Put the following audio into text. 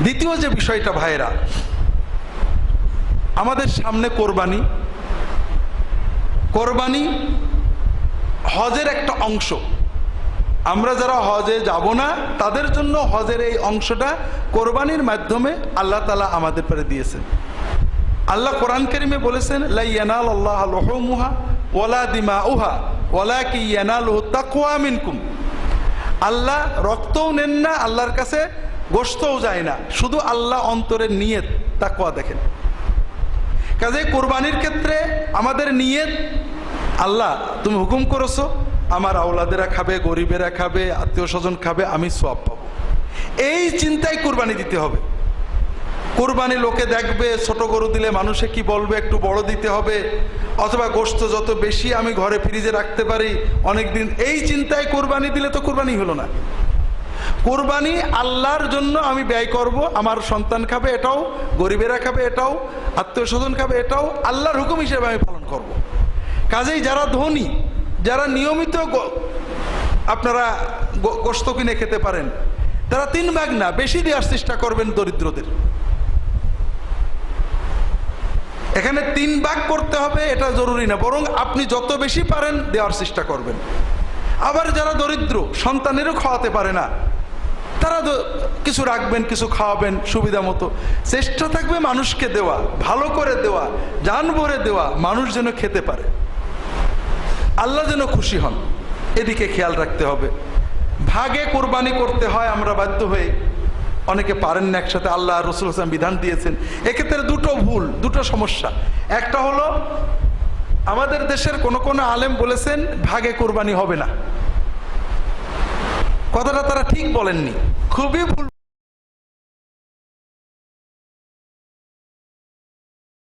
দ্বিতীয় যে বিষয়টা ভাইরা, আমাদের সামনে কোরবানি। কোরবানি হজের একটা অংশ। আমরা যারা হজে যাব না তাদের জন্য হজের এই অংশটা কোরবানির মাধ্যমে আল্লাহ তাআলা আমাদের পরে দিয়েছেন। আল্লাহ কোরআন কারীমে বলেছেন, লা ইয়ানালুল্লাহু লুহুমুহা ওয়ালা দিমাউহা ওয়ালাকিন ইয়ানালুহু তাকওয়া মিনকুম। আল্লাহ রক্তও নেন না, আল্লাহর কাছে গোশতও যায় না, শুধু আল্লাহ অন্তরের নিয়ত তাকওয়া দেখেন। কাজে কোরবানির ক্ষেত্রে আমাদের নিয়ত, আল্লাহ তুমি হুকুম করেছো আমার আওলাদেরা খাবে, গরিবেরা খাবে, আত্মীয় স্বজন খাবে, আমি সওয়াব পাবো, এই চিন্তায় কোরবানি দিতে হবে। কোরবানি লোকে দেখবে, ছোট গরু দিলে মানুষে কি বলবে, একটু বড় দিতে হবে, অথবা গোশত যত বেশি আমি ঘরে ফ্রিজে রাখতে পারি অনেকদিন, এই চিন্তায় কোরবানি দিলে তো কোরবানি হলো না। কোরবানি আল্লাহর জন্য আমি ব্যয় করব, আমার সন্তান খাবে এটাও, গরিবেরা খাবে এটাও, আত্মীয় স্বজন খাবে এটাও, আল্লাহর হুকুম হিসেবে আমি পালন করব। কাজেই যারা ধনী, যারা নিয়মিত আপনারা গোশত কিনে খেতে পারেন, তারা 3 ভাগ না বেশি দেওয়ার চেষ্টা করবেন দরিদ্রদের। এখানে 3 ভাগ করতে হবে এটা জরুরি না, বরং আপনি যত বেশি পারেন দেওয়ার চেষ্টা করবেন। আবার যারা দরিদ্র, সন্তানেরও খাওয়াতে পারে না, তারা কিছু রাখবেন, কিছু খাওয়াবেন সুবিধা মতো। চেষ্টা থাকবে মানুষকে দেওয়া, ভালো করে দেওয়া, জান ভরে দেওয়া, মানুষ যেন খেতে পারে, আল্লাহ যেন খুশি হন, এদিকে খেয়াল রাখতে হবে। ভাগে কোরবানি করতে হয় আমরা বাধ্য হয়ে, অনেকে পারেন না একসাথে, আল্লাহ রাসূল সাল্লাল্লাহু আলাইহি ওয়াসাল্লাম বিধান দিয়েছেন। এক্ষেত্রে দুটো ভুল, দুটো সমস্যা। একটা হলো আমাদের দেশের কোন কোন আলেম বলেছেন ভাগে কোরবানি হবে না, কথাটা তারা ঠিক বলেননি, খুবই ভুল